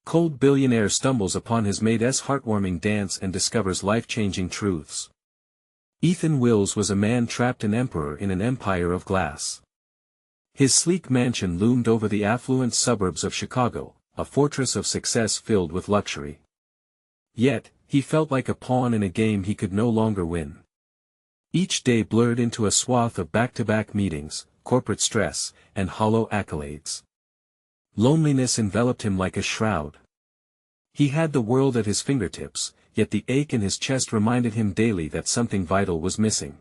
Cold Billionaire stumbles upon his Maid's heartwarming dance and discovers life-changing truths. Ethan Wills was a man trapped an emperor in an empire of glass. His sleek mansion loomed over the affluent suburbs of Chicago, a fortress of success filled with luxury. Yet, he felt like a pawn in a game he could no longer win. Each day blurred into a swath of back-to-back meetings, corporate stress, and hollow accolades. Loneliness enveloped him like a shroud. He had the world at his fingertips, yet the ache in his chest reminded him daily that something vital was missing.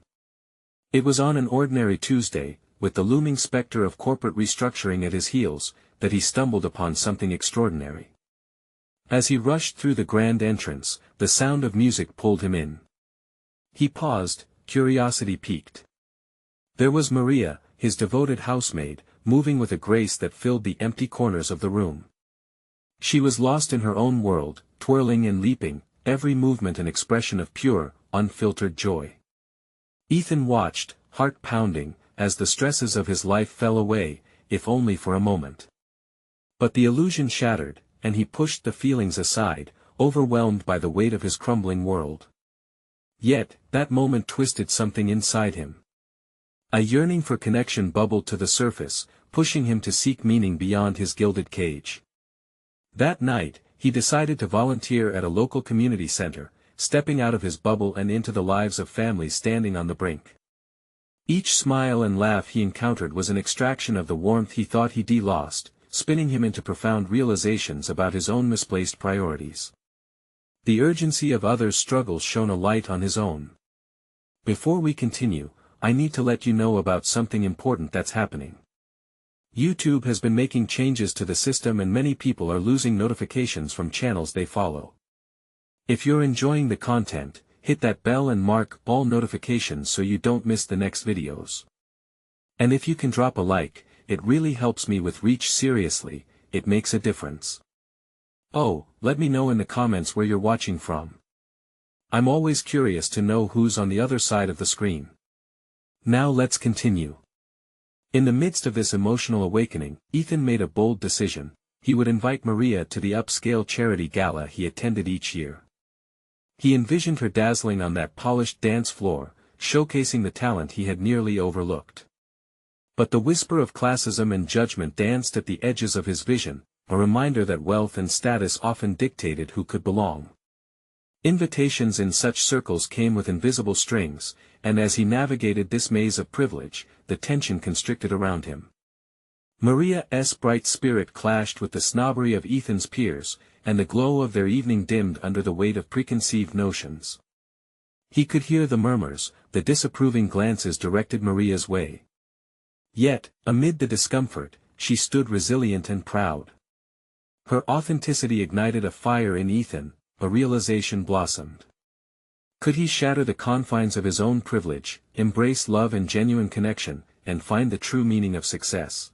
It was on an ordinary Tuesday, with the looming specter of corporate restructuring at his heels, that he stumbled upon something extraordinary. As he rushed through the grand entrance, the sound of music pulled him in. He paused, curiosity piqued. There was Maria, his devoted housemaid, moving with a grace that filled the empty corners of the room. She was lost in her own world, twirling and leaping, every movement an expression of pure, unfiltered joy. Ethan watched, heart pounding, as the stresses of his life fell away, if only for a moment. But the illusion shattered, and he pushed the feelings aside, overwhelmed by the weight of his crumbling world. Yet, that moment twisted something inside him. A yearning for connection bubbled to the surface, pushing him to seek meaning beyond his gilded cage. That night, he decided to volunteer at a local community center, stepping out of his bubble and into the lives of families standing on the brink. Each smile and laugh he encountered was an extraction of the warmth he thought he'd lost, spinning him into profound realizations about his own misplaced priorities. The urgency of others' struggles shone a light on his own. Before we continue, I need to let you know about something important that's happening. YouTube has been making changes to the system and many people are losing notifications from channels they follow. If you're enjoying the content, hit that bell and mark all notifications so you don't miss the next videos. And if you can drop a like, it really helps me with reach. Seriously, it makes a difference. Oh, let me know in the comments where you're watching from. I'm always curious to know who's on the other side of the screen. Now let's continue. In the midst of this emotional awakening, Ethan made a bold decision. He would invite Maria to the upscale charity gala he attended each year. He envisioned her dazzling on that polished dance floor, showcasing the talent he had nearly overlooked. But the whisper of classism and judgment danced at the edges of his vision, a reminder that wealth and status often dictated who could belong. Invitations in such circles came with invisible strings, and as he navigated this maze of privilege, the tension constricted around him. Maria's bright spirit clashed with the snobbery of Ethan's peers, and the glow of their evening dimmed under the weight of preconceived notions. He could hear the murmurs, the disapproving glances directed Maria's way. Yet, amid the discomfort, she stood resilient and proud. Her authenticity ignited a fire in Ethan. A realization blossomed. Could he shatter the confines of his own privilege, embrace love and genuine connection, and find the true meaning of success?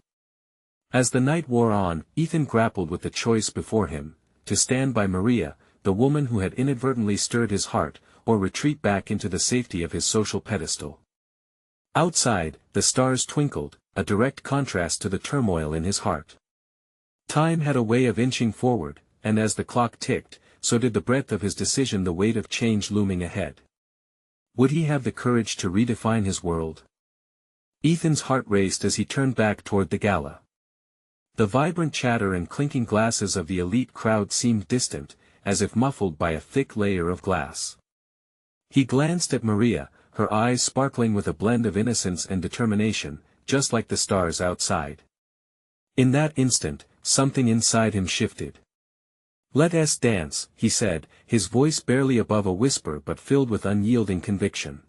As the night wore on, Ethan grappled with the choice before him, to stand by Maria, the woman who had inadvertently stirred his heart, or retreat back into the safety of his social pedestal. Outside, the stars twinkled, a direct contrast to the turmoil in his heart. Time had a way of inching forward, and as the clock ticked, so did the breadth of his decision, the weight of change looming ahead. Would he have the courage to redefine his world? Ethan's heart raced as he turned back toward the gala. The vibrant chatter and clinking glasses of the elite crowd seemed distant, as if muffled by a thick layer of glass. He glanced at Maria, her eyes sparkling with a blend of innocence and determination, just like the stars outside. In that instant, something inside him shifted. "Let us dance," he said, his voice barely above a whisper but filled with unyielding conviction.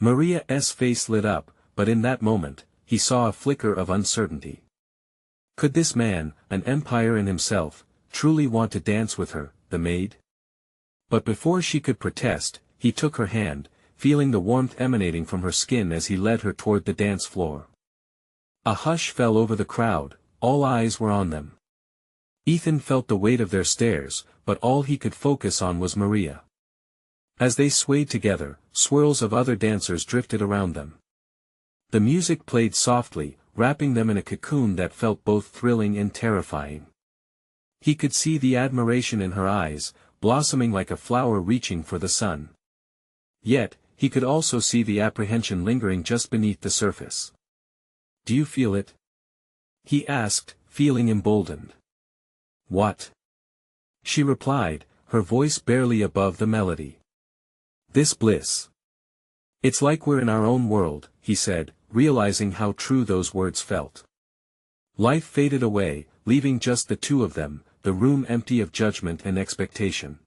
Maria's face lit up, but in that moment, he saw a flicker of uncertainty. Could this man, an empire in himself, truly want to dance with her, the maid? But before she could protest, he took her hand, feeling the warmth emanating from her skin as he led her toward the dance floor. A hush fell over the crowd, all eyes were on them. Ethan felt the weight of their stares, but all he could focus on was Maria. As they swayed together, swirls of other dancers drifted around them. The music played softly, wrapping them in a cocoon that felt both thrilling and terrifying. He could see the admiration in her eyes, blossoming like a flower reaching for the sun. Yet, he could also see the apprehension lingering just beneath the surface. "Do you feel it?" he asked, feeling emboldened. "What?" she replied, her voice barely above the melody. "This bliss. It's like we're in our own world," he said, realizing how true those words felt. Life faded away, leaving just the two of them, the room empty of judgment and expectation.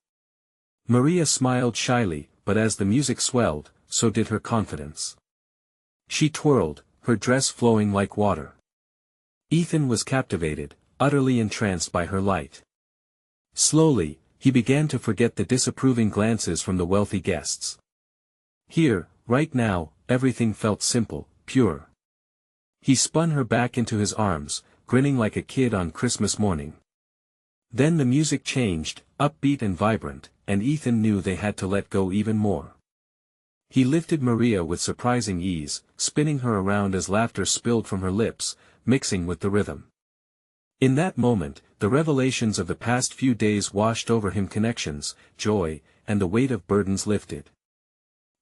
Maria smiled shyly, but as the music swelled, so did her confidence. She twirled, her dress flowing like water. Ethan was captivated, utterly entranced by her light. Slowly, he began to forget the disapproving glances from the wealthy guests. Here, right now, everything felt simple, pure. He spun her back into his arms, grinning like a kid on Christmas morning. Then the music changed, upbeat and vibrant, and Ethan knew they had to let go even more. He lifted Maria with surprising ease, spinning her around as laughter spilled from her lips, mixing with the rhythm. In that moment, the revelations of the past few days washed over him: connections, joy, and the weight of burdens lifted.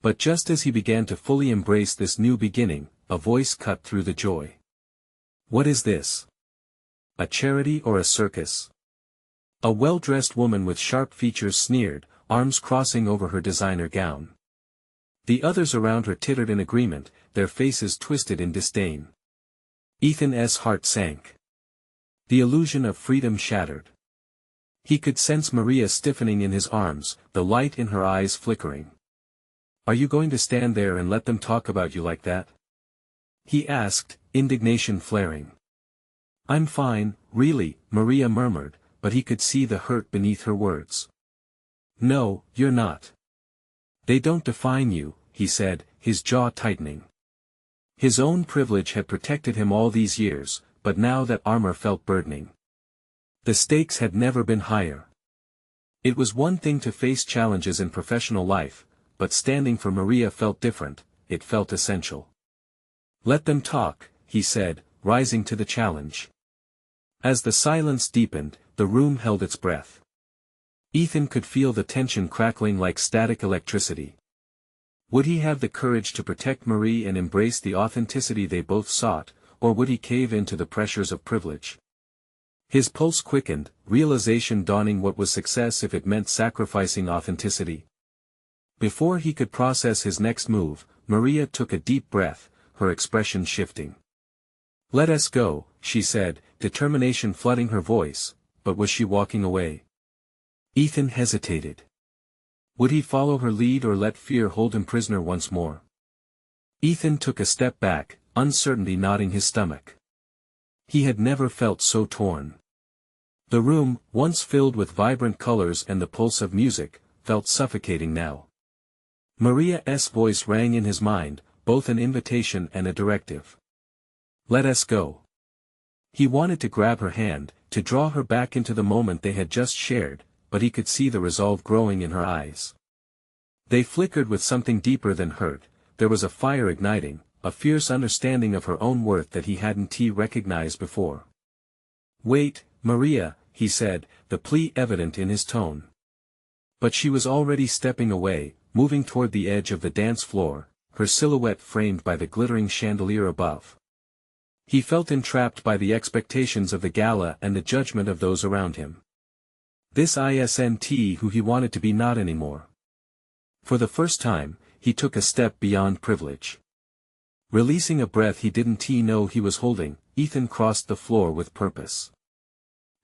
But just as he began to fully embrace this new beginning, a voice cut through the joy. "What is this? A charity or a circus?" A well-dressed woman with sharp features sneered, arms crossing over her designer gown. The others around her tittered in agreement, their faces twisted in disdain. Ethan's heart sank. The illusion of freedom shattered. He could sense Maria stiffening in his arms, the light in her eyes flickering. "Are you going to stand there and let them talk about you like that?" he asked, indignation flaring. "I'm fine, really," Maria murmured, but he could see the hurt beneath her words. "No, you're not. They don't define you," he said, his jaw tightening. His own privilege had protected him all these years, but now that armor felt burdening. The stakes had never been higher. It was one thing to face challenges in professional life, but standing for Maria felt different, it felt essential. "Let them talk," he said, rising to the challenge. As the silence deepened, the room held its breath. Ethan could feel the tension crackling like static electricity. Would he have the courage to protect Marie and embrace the authenticity they both sought, or would he cave into the pressures of privilege? His pulse quickened, realization dawning: what was success if it meant sacrificing authenticity? Before he could process his next move, Maria took a deep breath, her expression shifting. "Let us go," she said, determination flooding her voice, but was she walking away? Ethan hesitated. Would he follow her lead or let fear hold him prisoner once more? Ethan took a step back, uncertainty knotting his stomach. He had never felt so torn. The room, once filled with vibrant colors and the pulse of music, felt suffocating now. Maria's voice rang in his mind, both an invitation and a directive. "Let us go." He wanted to grab her hand, to draw her back into the moment they had just shared, but he could see the resolve growing in her eyes. They flickered with something deeper than hurt. There was a fire igniting, a fierce understanding of her own worth that he hadn't recognized before. "Wait, Maria," he said, the plea evident in his tone. But she was already stepping away, moving toward the edge of the dance floor, her silhouette framed by the glittering chandelier above. He felt entrapped by the expectations of the gala and the judgment of those around him. This isn't who he wanted to be, not anymore. For the first time, he took a step beyond privilege. Releasing a breath he didn't know he was holding, Ethan crossed the floor with purpose.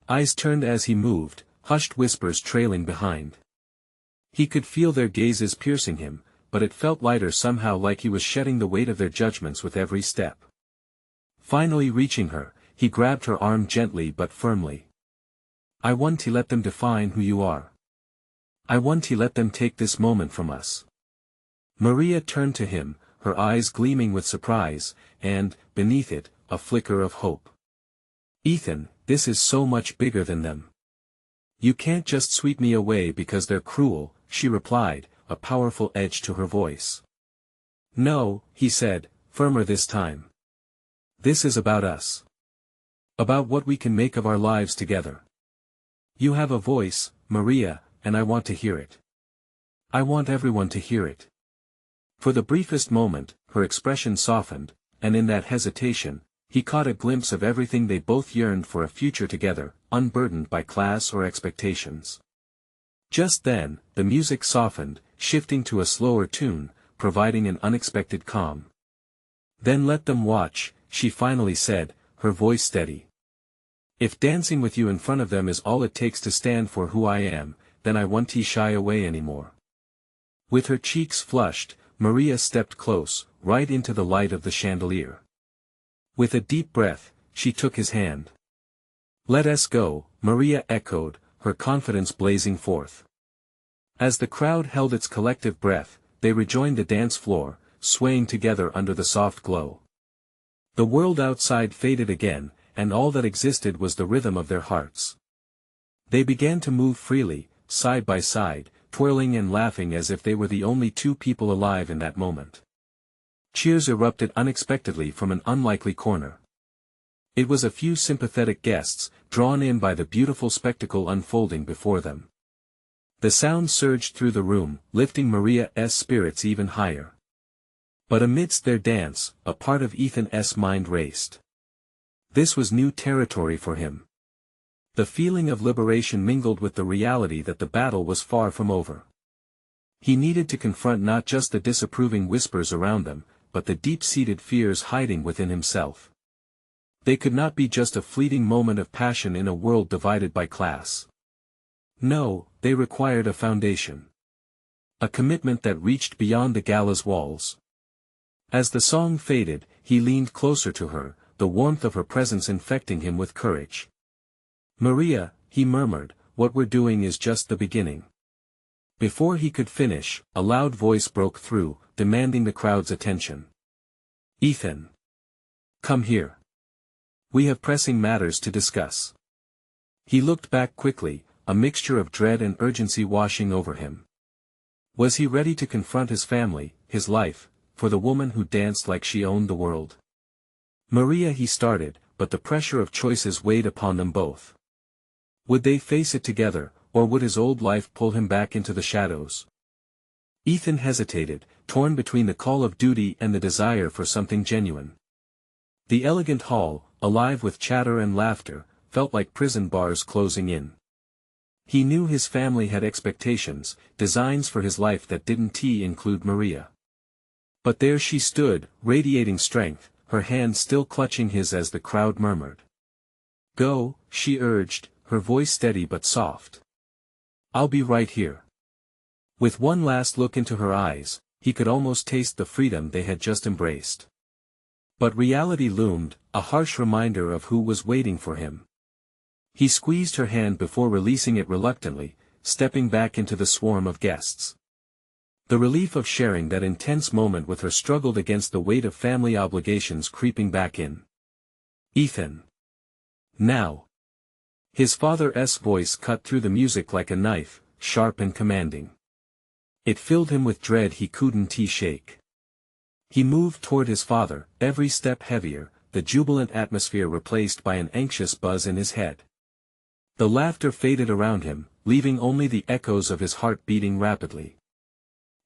Eyes turned as he moved, hushed whispers trailing behind. He could feel their gazes piercing him, but it felt lighter somehow, like he was shedding the weight of their judgments with every step. Finally reaching her, he grabbed her arm gently but firmly. "I want to let them define who you are. I want to let them take this moment from us." Maria turned to him, her eyes gleaming with surprise, and, beneath it, a flicker of hope. "Ethan, this is so much bigger than them. You can't just sweep me away because they're cruel," she replied, a powerful edge to her voice. "No," he said, firmer this time. "This is about us. About what we can make of our lives together." You have a voice, Maria, and I want to hear it. I want everyone to hear it. For the briefest moment, her expression softened, and in that hesitation, he caught a glimpse of everything they both yearned for: a future together, unburdened by class or expectations. Just then, the music softened, shifting to a slower tune, providing an unexpected calm. Then let them watch, she finally said, her voice steady. If dancing with you in front of them is all it takes to stand for who I am, then I won't shy away anymore. With her cheeks flushed, Maria stepped close, right into the light of the chandelier. With a deep breath, she took his hand. Let us go, Maria echoed, her confidence blazing forth. As the crowd held its collective breath, they rejoined the dance floor, swaying together under the soft glow. The world outside faded again, and all that existed was the rhythm of their hearts. They began to move freely, side by side, twirling and laughing as if they were the only two people alive in that moment. Cheers erupted unexpectedly from an unlikely corner. It was a few sympathetic guests, drawn in by the beautiful spectacle unfolding before them. The sound surged through the room, lifting Maria's spirits even higher. But amidst their dance, a part of Ethan's mind raced. This was new territory for him. The feeling of liberation mingled with the reality that the battle was far from over. He needed to confront not just the disapproving whispers around them, but the deep-seated fears hiding within himself. They could not be just a fleeting moment of passion in a world divided by class. No, they required a foundation. A commitment that reached beyond the gala's walls. As the song faded, he leaned closer to her, the warmth of her presence infecting him with courage. Maria, he murmured, what we're doing is just the beginning. Before he could finish, a loud voice broke through, demanding the crowd's attention. Ethan! Come here. We have pressing matters to discuss. He looked back quickly, a mixture of dread and urgency washing over him. Was he ready to confront his family, his life, for the woman who danced like she owned the world? Maria, he started, but the pressure of choices weighed upon them both. Would they face it together, or would his old life pull him back into the shadows? Ethan hesitated, torn between the call of duty and the desire for something genuine. The elegant hall, alive with chatter and laughter, felt like prison bars closing in. He knew his family had expectations, designs for his life that didn't include Maria. But there she stood, radiating strength, her hand still clutching his as the crowd murmured. Go, she urged, her voice steady but soft. I'll be right here. With one last look into her eyes, he could almost taste the freedom they had just embraced. But reality loomed, a harsh reminder of who was waiting for him. He squeezed her hand before releasing it reluctantly, stepping back into the swarm of guests. The relief of sharing that intense moment with her struggled against the weight of family obligations creeping back in. Ethan. Now. His father's voice cut through the music like a knife, sharp and commanding. It filled him with dread he couldn't shake. He moved toward his father, every step heavier, the jubilant atmosphere replaced by an anxious buzz in his head. The laughter faded around him, leaving only the echoes of his heart beating rapidly.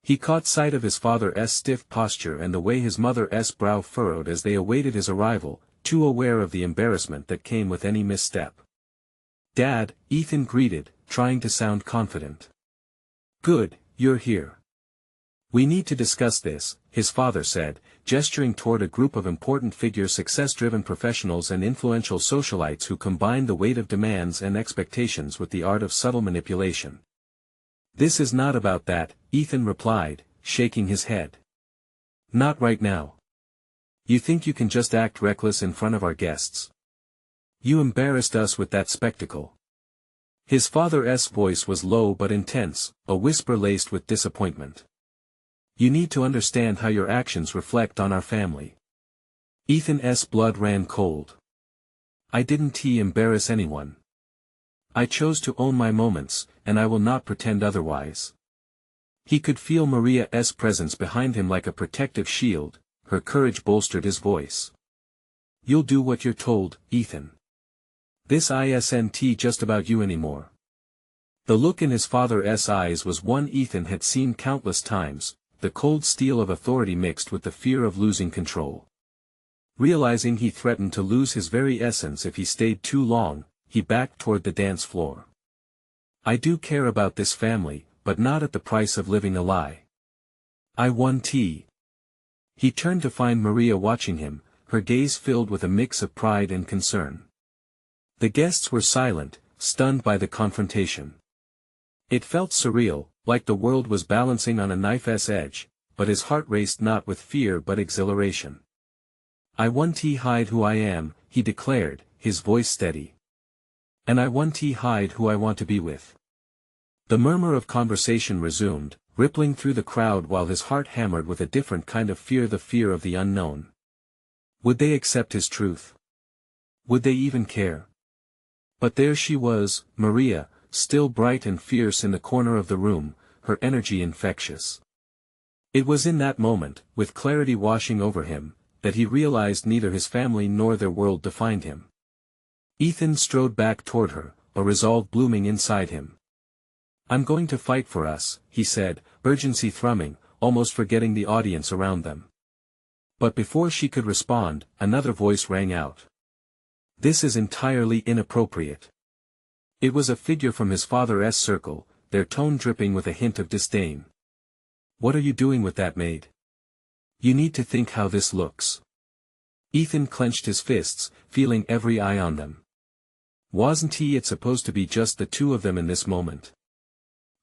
He caught sight of his father's stiff posture and the way his mother's brow furrowed as they awaited his arrival, too aware of the embarrassment that came with any misstep. Dad, Ethan greeted, trying to sound confident. Good, you're here. We need to discuss this, his father said, gesturing toward a group of important figures, success-driven professionals and influential socialites who combined the weight of demands and expectations with the art of subtle manipulation. This is not about that, Ethan replied, shaking his head. Not right now. You think you can just act reckless in front of our guests? You embarrassed us with that spectacle. His father's voice was low but intense, a whisper laced with disappointment. You need to understand how your actions reflect on our family. Ethan's blood ran cold. I didn't embarrass anyone. I chose to own my moments, and I will not pretend otherwise. He could feel Maria's presence behind him like a protective shield, her courage bolstered his voice. You'll do what you're told, Ethan. This isn't just about you anymore. The look in his father's eyes was one Ethan had seen countless times, the cold steel of authority mixed with the fear of losing control. Realizing he threatened to lose his very essence if he stayed too long, he backed toward the dance floor. I do care about this family, but not at the price of living a lie. I want tea. He turned to find Maria watching him, her gaze filled with a mix of pride and concern. The guests were silent, stunned by the confrontation. It felt surreal, like the world was balancing on a knife's edge, but his heart raced not with fear but exhilaration. I want to hide who I am, he declared, his voice steady. And I want to hide who I want to be with. The murmur of conversation resumed, rippling through the crowd while his heart hammered with a different kind of fear, the fear of the unknown. Would they accept his truth? Would they even care? But there she was, Maria, still bright and fierce in the corner of the room, her energy infectious. It was in that moment, with clarity washing over him, that he realized neither his family nor their world defined him. Ethan strode back toward her, a resolve blooming inside him. I'm going to fight for us, he said, urgency thrumming, almost forgetting the audience around them. But before she could respond, another voice rang out. This is entirely inappropriate. It was a figure from his father's circle, their tone dripping with a hint of disdain. What are you doing with that, Maid? You need to think how this looks. Ethan clenched his fists, feeling every eye on them. Wasn't it supposed to be just the two of them in this moment?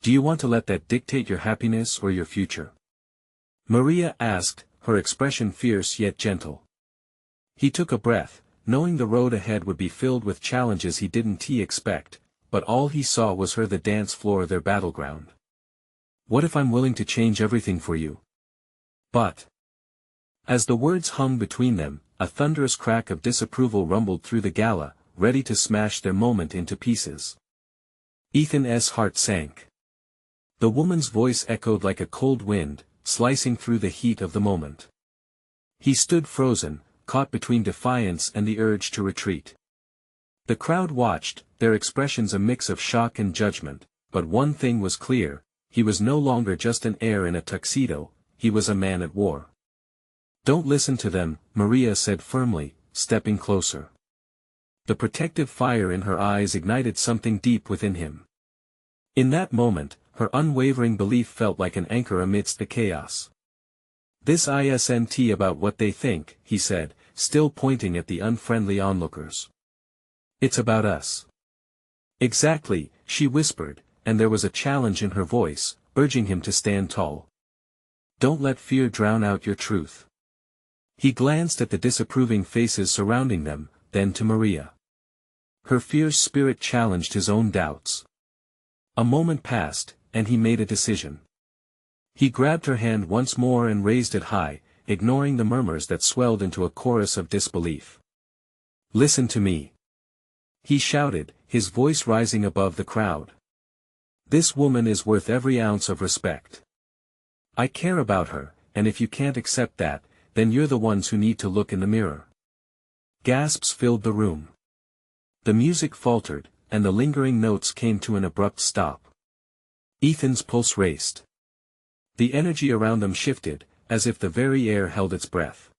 Do you want to let that dictate your happiness or your future? Maria asked, her expression fierce yet gentle. He took a breath, knowing the road ahead would be filled with challenges he didn't expect, but all he saw was her, the dance floor, their battleground. What if I'm willing to change everything for you? But... As the words hung between them, a thunderous crack of disapproval rumbled through the gala, ready to smash their moment into pieces. Ethan's heart sank. The woman's voice echoed like a cold wind, slicing through the heat of the moment. He stood frozen, caught between defiance and the urge to retreat. The crowd watched, their expressions a mix of shock and judgment, but one thing was clear, he was no longer just an heir in a tuxedo, he was a man at war. Don't listen to them, Maria said firmly, stepping closer. The protective fire in her eyes ignited something deep within him. In that moment, her unwavering belief felt like an anchor amidst the chaos. This isn't about what they think, he said, still pointing at the unfriendly onlookers. It's about us. Exactly, she whispered, and there was a challenge in her voice, urging him to stand tall. Don't let fear drown out your truth. He glanced at the disapproving faces surrounding them, then to Maria. Her fierce spirit challenged his own doubts. A moment passed, and he made a decision. He grabbed her hand once more and raised it high, ignoring the murmurs that swelled into a chorus of disbelief. Listen to me. He shouted, his voice rising above the crowd. This woman is worth every ounce of respect. I care about her, and if you can't accept that, then you're the ones who need to look in the mirror. Gasps filled the room. The music faltered, and the lingering notes came to an abrupt stop. Ethan's pulse raced. The energy around them shifted, as if the very air held its breath.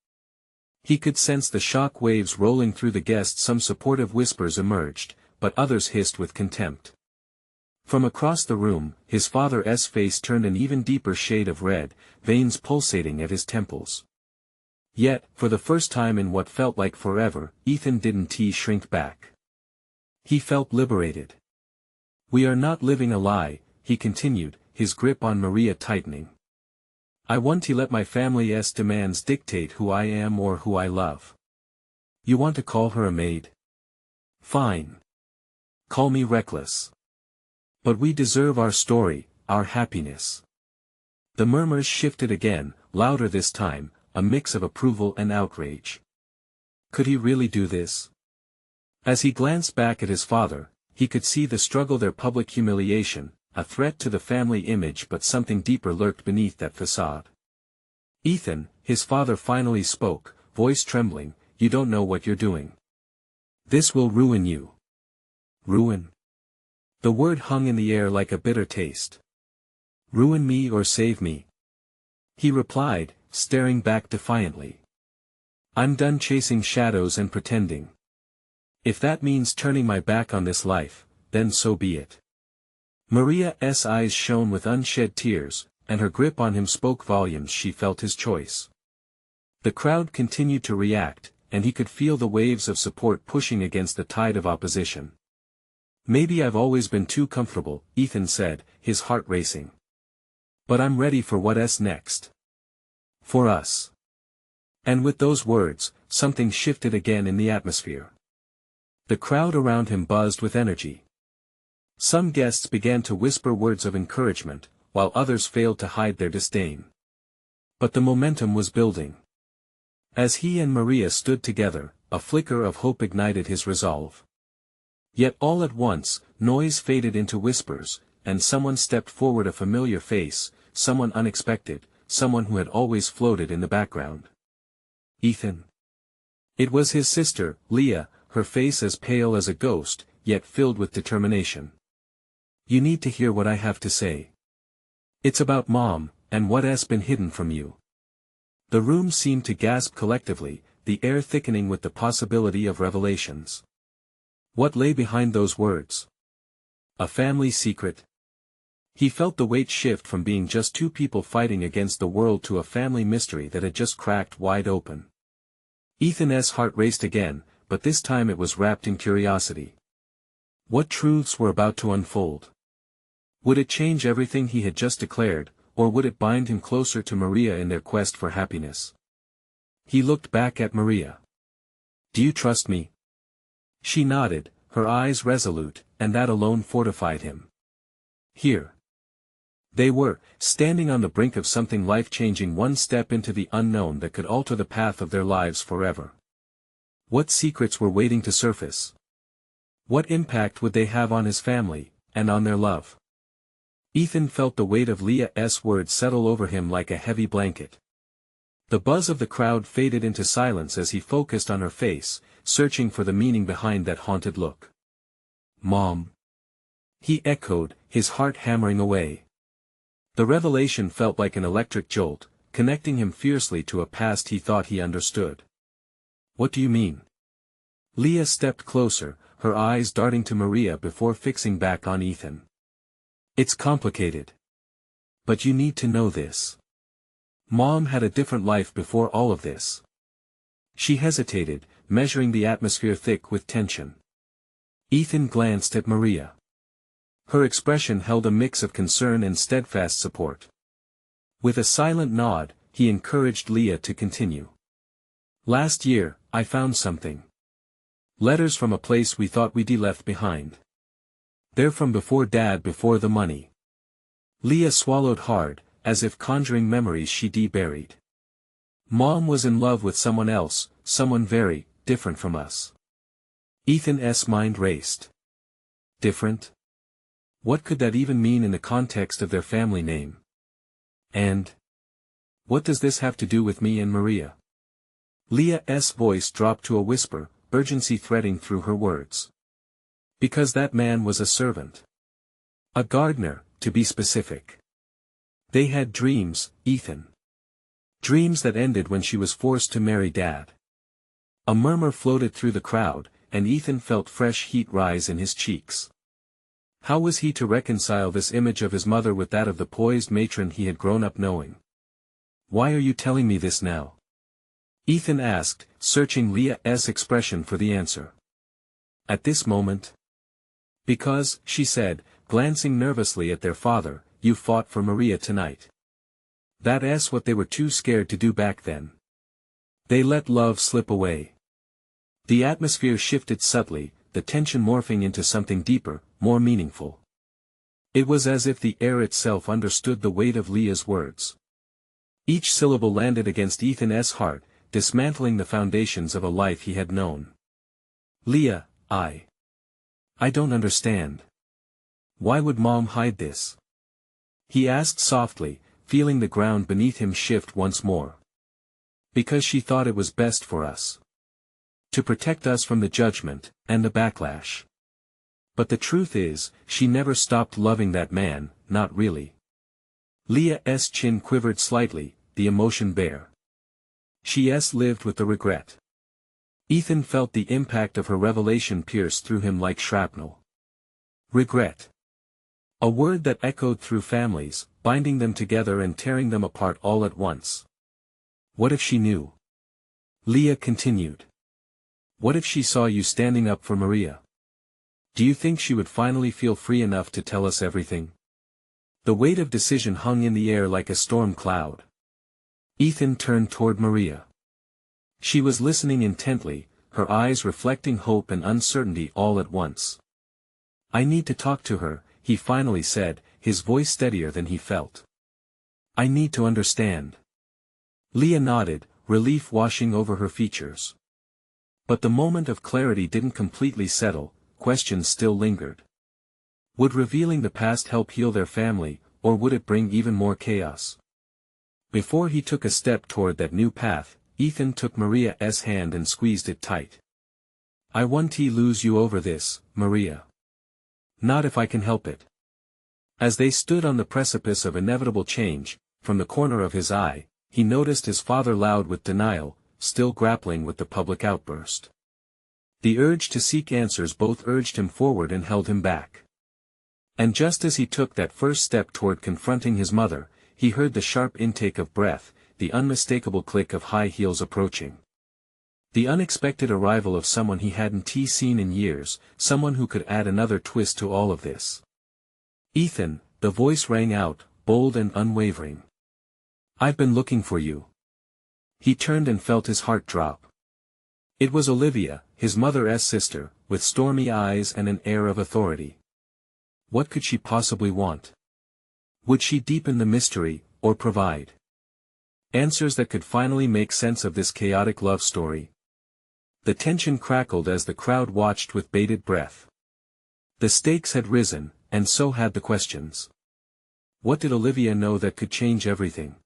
He could sense the shock waves rolling through the guests. Some supportive whispers emerged, but others hissed with contempt. From across the room, his father's face turned an even deeper shade of red, veins pulsating at his temples. Yet, for the first time in what felt like forever, Ethan didn't shrink back. He felt liberated. We are not living a lie, he continued, his grip on Maria tightening. I want to let my family's demands dictate who I am or who I love. You want to call her a maid? Fine. Call me reckless. But we deserve our story, our happiness. The murmurs shifted again, louder this time, a mix of approval and outrage. Could he really do this? As he glanced back at his father, he could see the struggle, their public humiliation, a threat to the family image, but something deeper lurked beneath that facade. Ethan, his father finally spoke, voice trembling, you don't know what you're doing. This will ruin you. Ruin? The word hung in the air like a bitter taste. Ruin me or save me? He replied, staring back defiantly. I'm done chasing shadows and pretending. If that means turning my back on this life, then so be it. Maria's eyes shone with unshed tears, and her grip on him spoke volumes. She felt his choice. The crowd continued to react, and he could feel the waves of support pushing against the tide of opposition. Maybe I've always been too comfortable, Ethan said, his heart racing. But I'm ready for what's next. For us. And with those words, something shifted again in the atmosphere. The crowd around him buzzed with energy. Some guests began to whisper words of encouragement, while others failed to hide their disdain. But the momentum was building. As he and Maria stood together, a flicker of hope ignited his resolve. Yet all at once, noise faded into whispers, and someone stepped forward, a familiar face, someone unexpected, someone who had always floated in the background. Ethan. It was his sister, Leah, her face as pale as a ghost, yet filled with determination. You need to hear what I have to say. It's about Mom, and what's been hidden from you. The room seemed to gasp collectively, the air thickening with the possibility of revelations. What lay behind those words? A family secret? He felt the weight shift from being just two people fighting against the world to a family mystery that had just cracked wide open. Ethan's heart raced again, but this time it was wrapped in curiosity. What truths were about to unfold? Would it change everything he had just declared, or would it bind him closer to Maria in their quest for happiness? He looked back at Maria. Do you trust me? She nodded, her eyes resolute, and that alone fortified him. Here. They were, standing on the brink of something life-changing, one step into the unknown that could alter the path of their lives forever. What secrets were waiting to surface? What impact would they have on his family, and on their love? Ethan felt the weight of Leah's words settle over him like a heavy blanket. The buzz of the crowd faded into silence as he focused on her face, searching for the meaning behind that haunted look. Mom. He echoed, his heart hammering away. The revelation felt like an electric jolt, connecting him fiercely to a past he thought he understood. What do you mean? Leah stepped closer, her eyes darting to Maria before fixing back on Ethan. It's complicated. But you need to know this. Mom had a different life before all of this. She hesitated, measuring the atmosphere thick with tension. Ethan glanced at Maria. Her expression held a mix of concern and steadfast support. With a silent nod, he encouraged Leah to continue. Last year, I found something. Letters from a place we thought we'd left behind. They're from before Dad, before the money. Leah swallowed hard, as if conjuring memories she'd buried. Mom was in love with someone else, someone very different from us. Ethan's mind raced. Different? What could that even mean in the context of their family name? And what does this have to do with me and Maria? Leah's voice dropped to a whisper, urgency threading through her words. Because that man was a servant. A gardener, to be specific. They had dreams, Ethan. Dreams that ended when she was forced to marry Dad. A murmur floated through the crowd, and Ethan felt fresh heat rise in his cheeks. How was he to reconcile this image of his mother with that of the poised matron he had grown up knowing? Why are you telling me this now? Ethan asked, searching Leah's expression for the answer. At this moment? Because, she said, glancing nervously at their father, you fought for Maria tonight. That's what they were too scared to do back then. They let love slip away. The atmosphere shifted subtly, the tension morphing into something deeper, more meaningful. It was as if the air itself understood the weight of Leah's words. Each syllable landed against Ethan's heart, dismantling the foundations of a life he had known. Leah, I don't understand. Why would Mom hide this? He asked softly, feeling the ground beneath him shift once more. Because she thought it was best for us. To protect us from the judgment, and the backlash. But the truth is, she never stopped loving that man, not really. Leah's chin quivered slightly, the emotion bare. She's lived with the regret. Ethan felt the impact of her revelation pierce through him like shrapnel. Regret. A word that echoed through families, binding them together and tearing them apart all at once. What if she knew? Leah continued. What if she saw you standing up for Maria? Do you think she would finally feel free enough to tell us everything? The weight of decision hung in the air like a storm cloud. Ethan turned toward Maria. She was listening intently, her eyes reflecting hope and uncertainty all at once. I need to talk to her, he finally said, his voice steadier than he felt. I need to understand. Leah nodded, relief washing over her features. But the moment of clarity didn't completely settle, questions still lingered. Would revealing the past help heal their family, or would it bring even more chaos? Before he took a step toward that new path, Ethan took Maria's hand and squeezed it tight. I won't lose you over this, Maria. Not if I can help it. As they stood on the precipice of inevitable change, from the corner of his eye, he noticed his father loud with denial, still grappling with the public outburst. The urge to seek answers both urged him forward and held him back. And just as he took that first step toward confronting his mother, he heard the sharp intake of breath, the unmistakable click of high heels approaching. The unexpected arrival of someone he hadn't seen in years, someone who could add another twist to all of this. Ethan, the voice rang out, bold and unwavering. I've been looking for you. He turned and felt his heart drop. It was Olivia, his mother's sister, with stormy eyes and an air of authority. What could she possibly want? Would she deepen the mystery, or provide answers that could finally make sense of this chaotic love story? The tension crackled as the crowd watched with bated breath. The stakes had risen, and so had the questions. What did Olivia know that could change everything?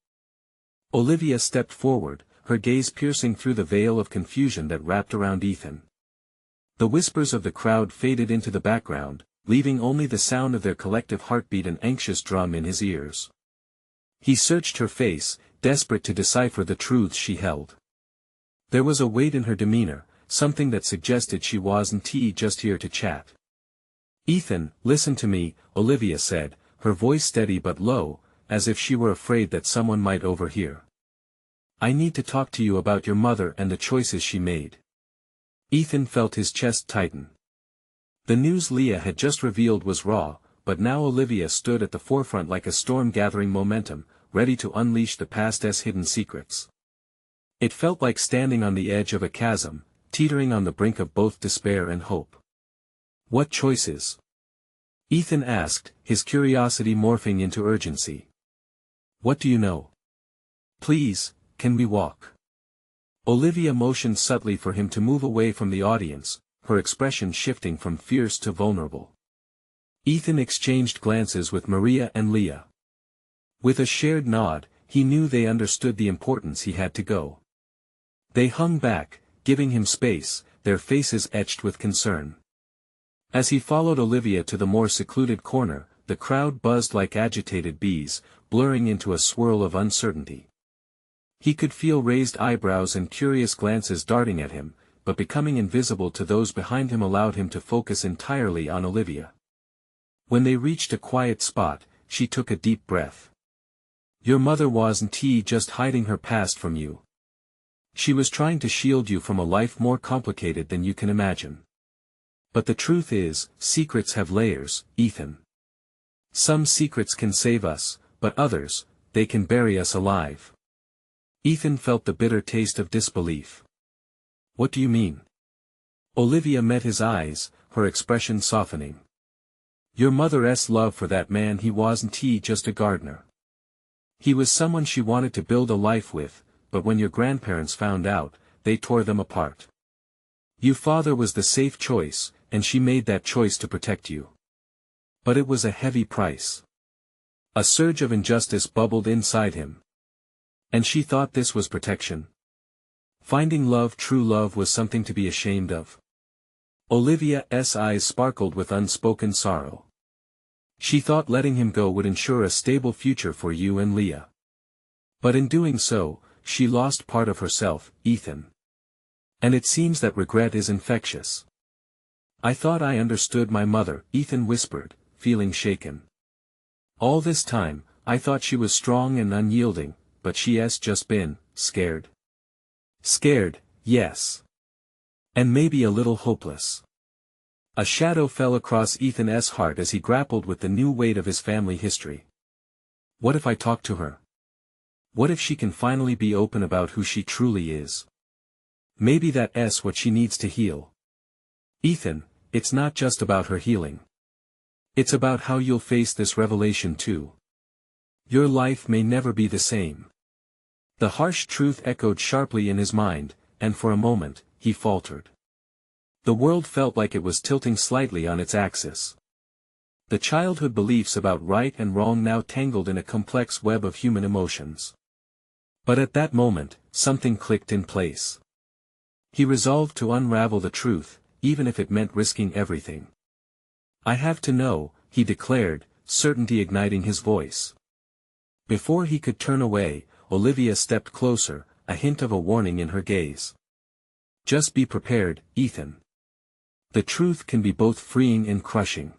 Olivia stepped forward, her gaze piercing through the veil of confusion that wrapped around Ethan. The whispers of the crowd faded into the background, leaving only the sound of their collective heartbeat and anxious drum in his ears. He searched her face, desperate to decipher the truths she held. There was a weight in her demeanor, something that suggested she wasn't just here to chat. Ethan, listen to me, Olivia said, her voice steady but low, as if she were afraid that someone might overhear. I need to talk to you about your mother and the choices she made. Ethan felt his chest tighten. The news Leah had just revealed was raw, but now Olivia stood at the forefront like a storm gathering momentum, ready to unleash the past's hidden secrets. It felt like standing on the edge of a chasm, teetering on the brink of both despair and hope. What choices? Ethan asked, his curiosity morphing into urgency. What do you know? Please, can we walk? Olivia motioned subtly for him to move away from the audience, her expression shifting from fierce to vulnerable. Ethan exchanged glances with Maria and Leah. With a shared nod, he knew they understood the importance he had to go. They hung back, giving him space, their faces etched with concern. As he followed Olivia to the more secluded corner, the crowd buzzed like agitated bees, blurring into a swirl of uncertainty. He could feel raised eyebrows and curious glances darting at him, but becoming invisible to those behind him allowed him to focus entirely on Olivia. When they reached a quiet spot, she took a deep breath. Your mother wasn't just hiding her past from you. She was trying to shield you from a life more complicated than you can imagine. But the truth is, secrets have layers, Ethan. Some secrets can save us, but others, they can bury us alive. Ethan felt the bitter taste of disbelief. What do you mean? Olivia met his eyes, her expression softening. Your mother's love for that man, he wasn't just a gardener. He was someone she wanted to build a life with, but when your grandparents found out, they tore them apart. Your father was the safe choice, and she made that choice to protect you. But it was a heavy price. A surge of injustice bubbled inside him. And she thought this was protection. Finding love, true love, was something to be ashamed of. Olivia's eyes sparkled with unspoken sorrow. She thought letting him go would ensure a stable future for you and Leah. But in doing so, she lost part of herself, Ethan. And it seems that regret is infectious. I thought I understood my mother, Ethan whispered, feeling shaken. All this time, I thought she was strong and unyielding, but she's just been scared. Scared, yes. And maybe a little hopeless. A shadow fell across Ethan's heart as he grappled with the new weight of his family history. What if I talk to her? What if she can finally be open about who she truly is? Maybe that's what she needs to heal. Ethan, it's not just about her healing. It's about how you'll face this revelation too. Your life may never be the same. The harsh truth echoed sharply in his mind, and for a moment, he faltered. The world felt like it was tilting slightly on its axis. The childhood beliefs about right and wrong now tangled in a complex web of human emotions. But at that moment, something clicked in place. He resolved to unravel the truth, even if it meant risking everything. I have to know, he declared, certainty igniting his voice. Before he could turn away, Olivia stepped closer, a hint of a warning in her gaze. Just be prepared, Ethan. The truth can be both freeing and crushing.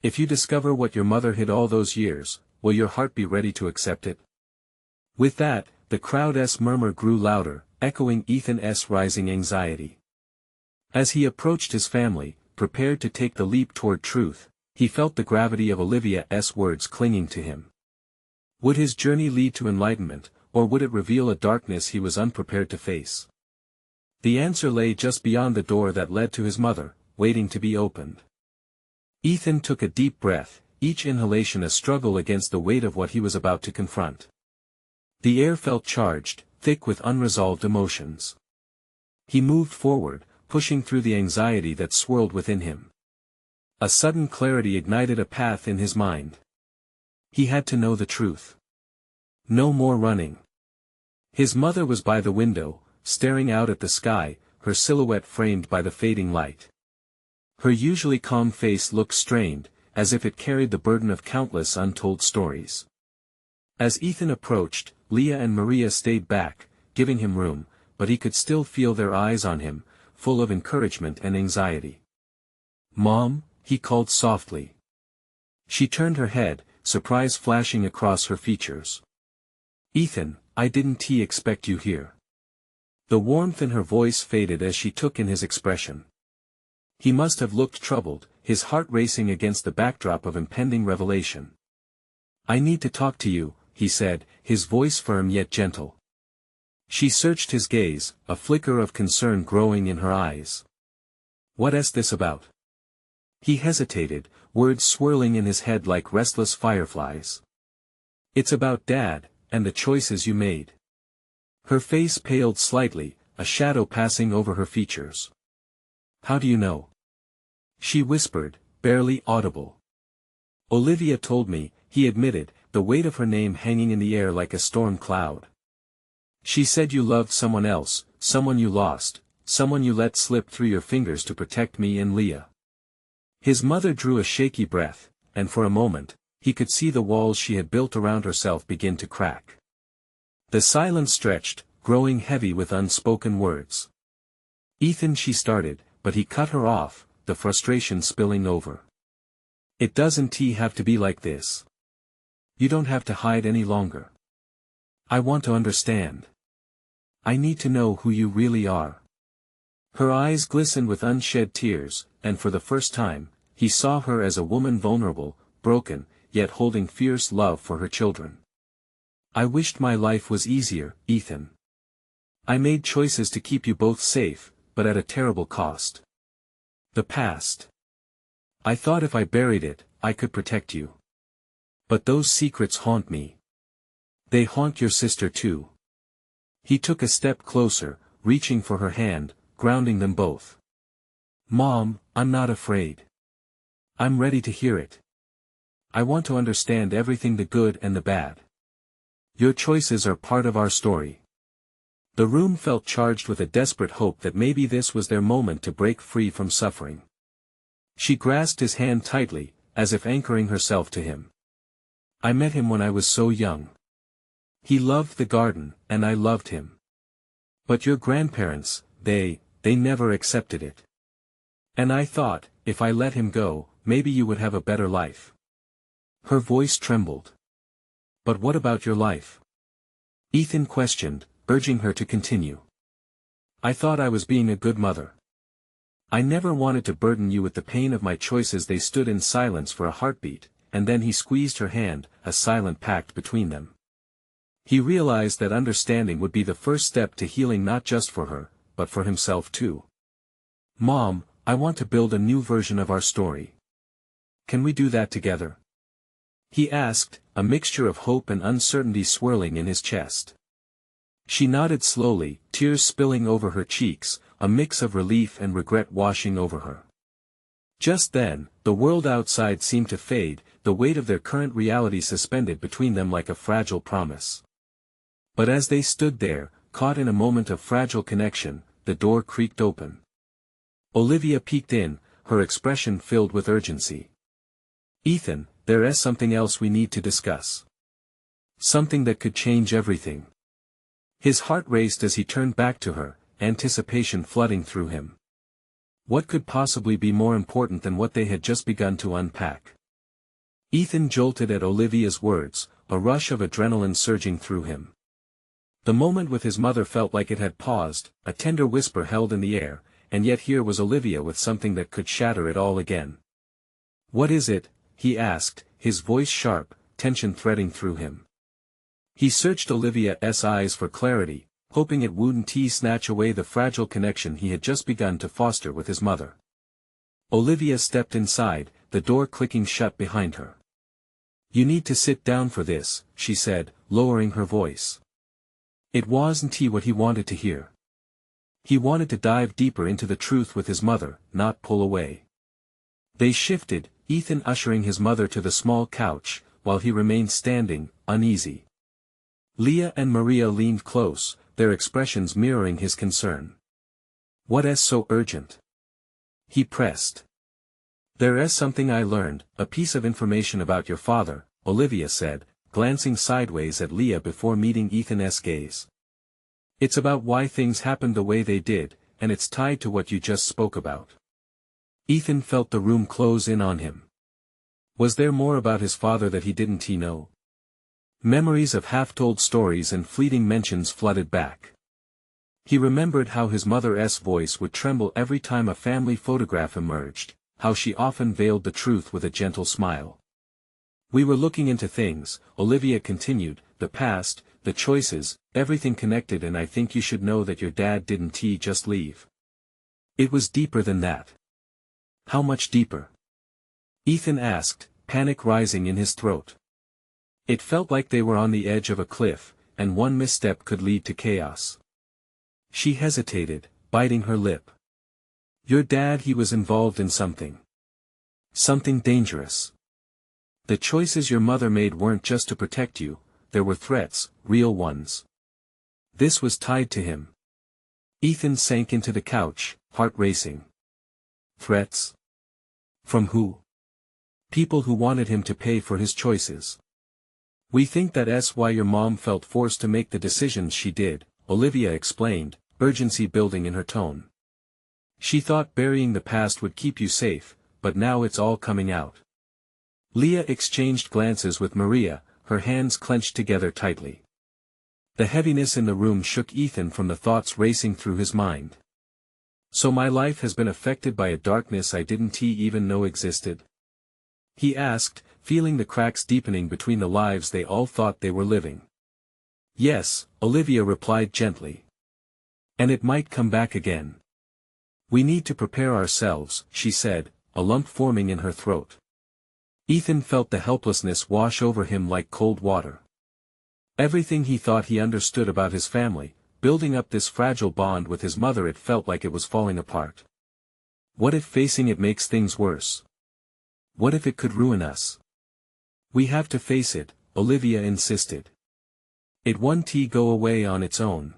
If you discover what your mother hid all those years, will your heart be ready to accept it? With that, the crowd's murmur grew louder, echoing Ethan's rising anxiety. As he approached his family, prepared to take the leap toward truth, he felt the gravity of Olivia's words clinging to him. Would his journey lead to enlightenment, or would it reveal a darkness he was unprepared to face? The answer lay just beyond the door that led to his mother, waiting to be opened. Ethan took a deep breath, each inhalation a struggle against the weight of what he was about to confront. The air felt charged, thick with unresolved emotions. He moved forward, pushing through the anxiety that swirled within him. A sudden clarity ignited a path in his mind. He had to know the truth. No more running. His mother was by the window, staring out at the sky, her silhouette framed by the fading light. Her usually calm face looked strained, as if it carried the burden of countless untold stories. As Ethan approached, Leah and Maria stayed back, giving him room, but he could still feel their eyes on him, full of encouragement and anxiety. "Mom," he called softly. She turned her head, surprise flashing across her features. "Ethan, I didn't expect you here." The warmth in her voice faded as she took in his expression. He must have looked troubled, his heart racing against the backdrop of impending revelation. "I need to talk to you," he said, his voice firm yet gentle. She searched his gaze, a flicker of concern growing in her eyes. "What's this about?" He hesitated, words swirling in his head like restless fireflies. "It's about Dad, and the choices you made." Her face paled slightly, a shadow passing over her features. "How do you know?" She whispered, barely audible. "Olivia told me," he admitted, the weight of her name hanging in the air like a storm cloud. "She said you loved someone else, someone you lost, someone you let slip through your fingers to protect me and Leah." His mother drew a shaky breath, and for a moment, he could see the walls she had built around herself begin to crack. The silence stretched, growing heavy with unspoken words. "Ethan," she started, but he cut her off, the frustration spilling over. "It doesn't have to be like this. You don't have to hide any longer. I want to understand. I need to know who you really are." Her eyes glistened with unshed tears, and for the first time, he saw her as a woman vulnerable, broken, yet holding fierce love for her children. "I wished my life was easier, Ethan. I made choices to keep you both safe, but at a terrible cost. The past. I thought if I buried it, I could protect you. But those secrets haunt me. They haunt your sister too." He took a step closer, reaching for her hand, grounding them both. "Mom, I'm not afraid. I'm ready to hear it. I want to understand everything, the good and the bad. Your choices are part of our story. The room felt charged with a desperate hope that maybe this was their moment to break free from suffering. She grasped his hand tightly, as if anchoring herself to him. I met him when I was so young. He loved the garden, and I loved him. But your grandparents, they never accepted it. And I thought, if I let him go, maybe you would have a better life. Her voice trembled. But what about your life? Ethan questioned, urging her to continue. I thought I was being a good mother. I never wanted to burden you with the pain of my choices. They stood in silence for a heartbeat, and then he squeezed her hand, a silent pact between them. He realized that understanding would be the first step to healing, not just for her, but for himself too. Mom, I want to build a new version of our story. Can we do that together? He asked, a mixture of hope and uncertainty swirling in his chest. She nodded slowly, tears spilling over her cheeks, a mix of relief and regret washing over her. Just then, the world outside seemed to fade, the weight of their current reality suspended between them like a fragile promise. But as they stood there, caught in a moment of fragile connection, the door creaked open. Olivia peeked in, her expression filled with urgency. Ethan, there is something else we need to discuss. Something that could change everything. His heart raced as he turned back to her, anticipation flooding through him. What could possibly be more important than what they had just begun to unpack? Ethan jolted at Olivia's words, a rush of adrenaline surging through him. The moment with his mother felt like it had paused, a tender whisper held in the air, and yet here was Olivia with something that could shatter it all again. What is it? He asked, his voice sharp, tension threading through him. He searched Olivia's eyes for clarity, hoping it wouldn't snatch away the fragile connection he had just begun to foster with his mother. Olivia stepped inside, the door clicking shut behind her. You need to sit down for this, she said, lowering her voice. It wasn't what he wanted to hear. He wanted to dive deeper into the truth with his mother, not pull away. They shifted, Ethan ushering his mother to the small couch, while he remained standing, uneasy. Leah and Maria leaned close, their expressions mirroring his concern. What is so urgent? He pressed. There is something I learned, a piece of information about your father, Olivia said, glancing sideways at Leah before meeting Ethan's gaze. It's about why things happened the way they did, and it's tied to what you just spoke about. Ethan felt the room close in on him. Was there more about his father that he didn't know? Memories of half-told stories and fleeting mentions flooded back. He remembered how his mother's voice would tremble every time a family photograph emerged, how she often veiled the truth with a gentle smile. We were looking into things, Olivia continued, the past, the choices, everything connected, and I think you should know that your dad didn't just leave. It was deeper than that. How much deeper? Ethan asked, panic rising in his throat. It felt like they were on the edge of a cliff, and one misstep could lead to chaos. She hesitated, biting her lip. Your dad, he was involved in something. Something dangerous. The choices your mother made weren't just to protect you, there were threats, real ones. This was tied to him. Ethan sank into the couch, heart racing. Threats? From who? People who wanted him to pay for his choices. We think that's why your mom felt forced to make the decisions she did, Olivia explained, urgency building in her tone. She thought burying the past would keep you safe, but now it's all coming out. Leah exchanged glances with Maria, her hands clenched together tightly. The heaviness in the room shook Ethan from the thoughts racing through his mind. So my life has been affected by a darkness I didn't even know existed? He asked, feeling the cracks deepening between the lives they all thought they were living. Yes, Olivia replied gently. And it might come back again. We need to prepare ourselves, she said, a lump forming in her throat. Ethan felt the helplessness wash over him like cold water. Everything he thought he understood about his family, building up this fragile bond with his mother, it felt like it was falling apart. What if facing it makes things worse? What if it could ruin us? We have to face it, Olivia insisted. It won't go away on its own.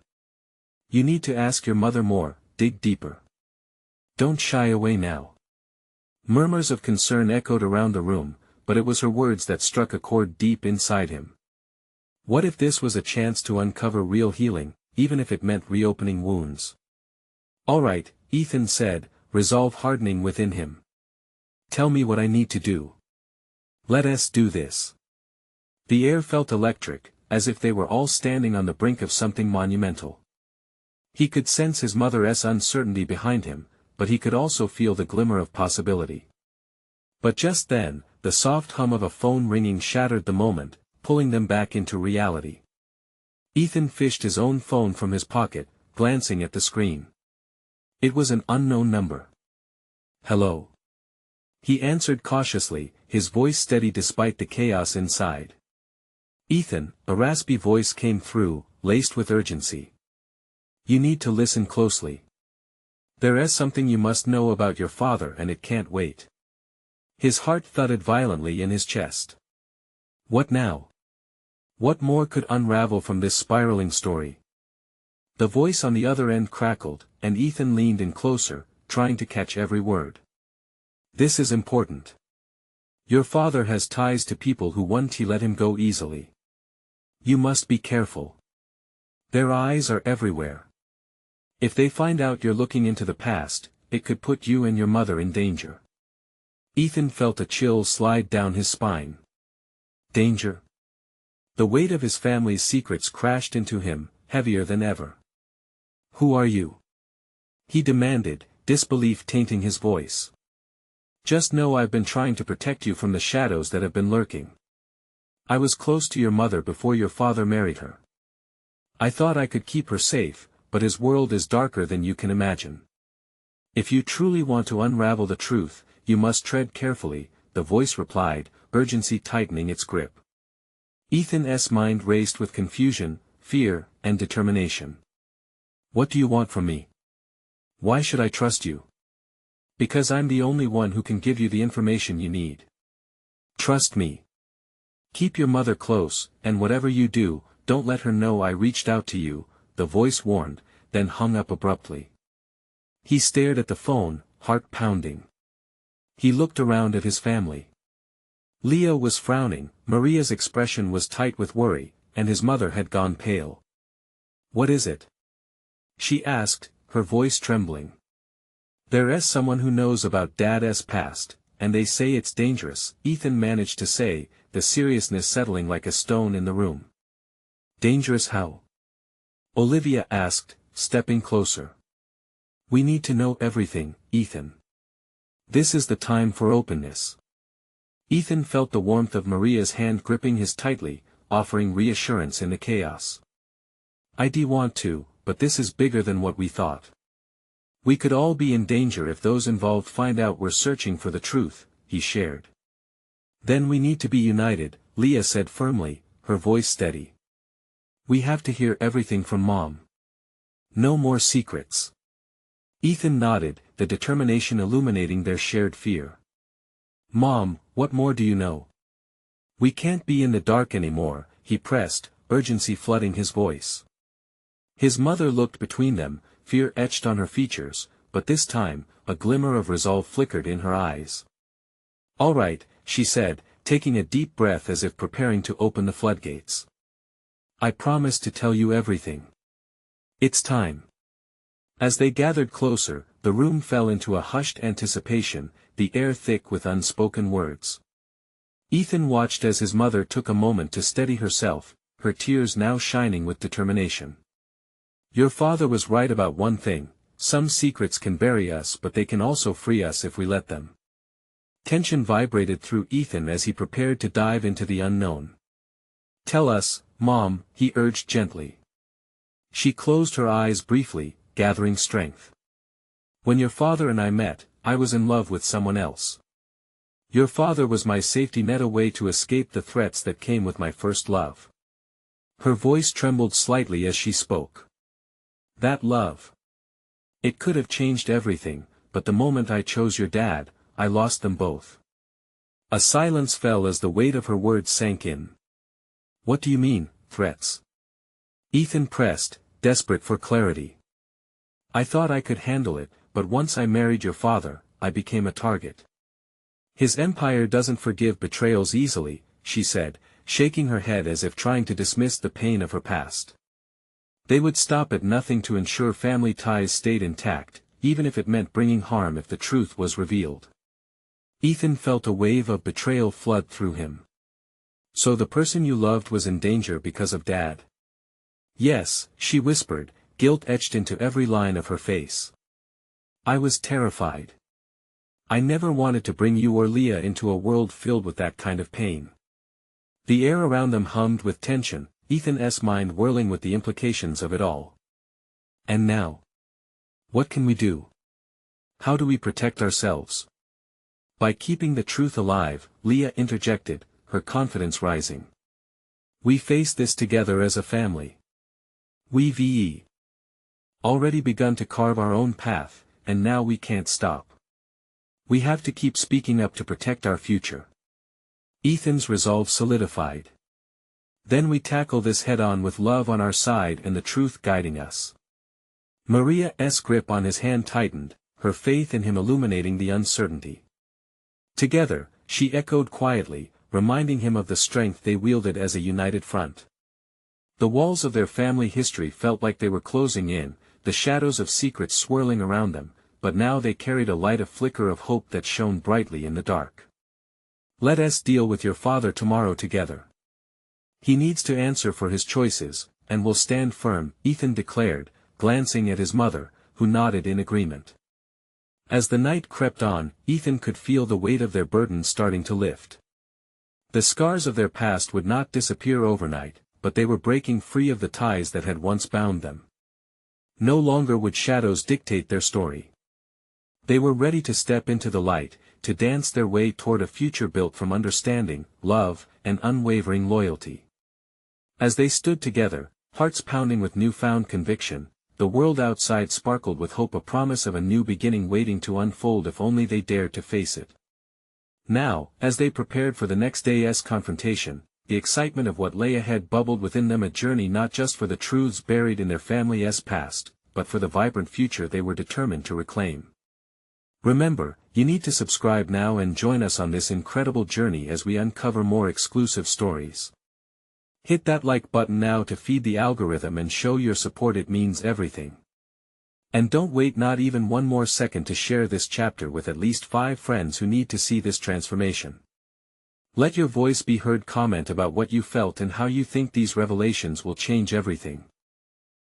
You need to ask your mother more, dig deeper. Don't shy away now. Murmurs of concern echoed around the room, but it was her words that struck a chord deep inside him. What if this was a chance to uncover real healing, even if it meant reopening wounds? All right, Ethan said, resolve hardening within him. Tell me what I need to do. Let us do this. The air felt electric, as if they were all standing on the brink of something monumental. He could sense his mother's uncertainty behind him, but he could also feel the glimmer of possibility. But just then, the soft hum of a phone ringing shattered the moment, pulling them back into reality. Ethan fished his own phone from his pocket, glancing at the screen. It was an unknown number. Hello? He answered cautiously, his voice steady despite the chaos inside. Ethan, a raspy voice came through, laced with urgency. You need to listen closely. There is something you must know about your father and it can't wait. His heart thudded violently in his chest. What now? What more could unravel from this spiraling story? The voice on the other end crackled, and Ethan leaned in closer, trying to catch every word. This is important. Your father has ties to people who won't let him go easily. You must be careful. Their eyes are everywhere. If they find out you're looking into the past, it could put you and your mother in danger. Ethan felt a chill slide down his spine. Danger? The weight of his family's secrets crashed into him, heavier than ever. Who are you? He demanded, disbelief tainting his voice. Just know I've been trying to protect you from the shadows that have been lurking. I was close to your mother before your father married her. I thought I could keep her safe, but his world is darker than you can imagine. If you truly want to unravel the truth, you must tread carefully, the voice replied, urgency tightening its grip. Ethan's mind raced with confusion, fear, and determination. What do you want from me? Why should I trust you? Because I'm the only one who can give you the information you need. Trust me. Keep your mother close, and whatever you do, don't let her know I reached out to you, the voice warned, then hung up abruptly. He stared at the phone, heart pounding. He looked around at his family. Leo was frowning, Maria's expression was tight with worry, and his mother had gone pale. What is it? She asked, her voice trembling. There is someone who knows about Dad's past, and they say it's dangerous, Ethan managed to say, the seriousness settling like a stone in the room. Dangerous how? Olivia asked, stepping closer. We need to know everything, Ethan. This is the time for openness. Ethan felt the warmth of Maria's hand gripping his tightly, offering reassurance in the chaos. I do want to, but this is bigger than what we thought. We could all be in danger if those involved find out we're searching for the truth, he shared. Then we need to be united, Leah said firmly, her voice steady. We have to hear everything from Mom. No more secrets. Ethan nodded, the determination illuminating their shared fear. Mom, what more do you know? We can't be in the dark anymore, he pressed, urgency flooding his voice. His mother looked between them, fear etched on her features, but this time, a glimmer of resolve flickered in her eyes. All right, she said, taking a deep breath as if preparing to open the floodgates. I promise to tell you everything. It's time. As they gathered closer, the room fell into a hushed anticipation, the air thick with unspoken words. Ethan watched as his mother took a moment to steady herself, her tears now shining with determination. Your father was right about one thing, some secrets can bury us but they can also free us if we let them. Tension vibrated through Ethan as he prepared to dive into the unknown. Tell us, Mom, he urged gently. She closed her eyes briefly, gathering strength. When your father and I met, I was in love with someone else. Your father was my safety net, a way to escape the threats that came with my first love. Her voice trembled slightly as she spoke. That love. It could have changed everything, but the moment I chose your dad, I lost them both. A silence fell as the weight of her words sank in. What do you mean, threats? Ethan pressed, desperate for clarity. I thought I could handle it, but once I married your father, I became a target. His empire doesn't forgive betrayals easily, she said, shaking her head as if trying to dismiss the pain of her past. They would stop at nothing to ensure family ties stayed intact, even if it meant bringing harm if the truth was revealed. Ethan felt a wave of betrayal flood through him. So the person you loved was in danger because of Dad? Yes, she whispered, guilt etched into every line of her face. I was terrified. I never wanted to bring you or Leah into a world filled with that kind of pain. The air around them hummed with tension, Ethan's mind whirling with the implications of it all. And now? What can we do? How do we protect ourselves? By keeping the truth alive, Leah interjected, her confidence rising. We face this together as a family. We've already begun to carve our own path, and now we can't stop. We have to keep speaking up to protect our future. Ethan's resolve solidified. Then we tackle this head-on with love on our side and the truth guiding us. Maria's grip on his hand tightened, her faith in him illuminating the uncertainty. Together, she echoed quietly, reminding him of the strength they wielded as a united front. The walls of their family history felt like they were closing in, the shadows of secrets swirling around them, but now they carried a light, a flicker of hope that shone brightly in the dark. Let us deal with your father tomorrow together. He needs to answer for his choices, and will stand firm, Ethan declared, glancing at his mother, who nodded in agreement. As the night crept on, Ethan could feel the weight of their burden starting to lift. The scars of their past would not disappear overnight, but they were breaking free of the ties that had once bound them. No longer would shadows dictate their story. They were ready to step into the light, to dance their way toward a future built from understanding, love, and unwavering loyalty. As they stood together, hearts pounding with newfound conviction, the world outside sparkled with hope, a promise of a new beginning waiting to unfold if only they dared to face it. Now, as they prepared for the next day's confrontation, the excitement of what lay ahead bubbled within them, a journey not just for the truths buried in their family's past, but for the vibrant future they were determined to reclaim. Remember, you need to subscribe now and join us on this incredible journey as we uncover more exclusive stories. Hit that like button now to feed the algorithm and show your support, it means everything. And don't wait not even one more second to share this chapter with at least 5 friends who need to see this transformation. Let your voice be heard. Comment about what you felt and how you think these revelations will change everything.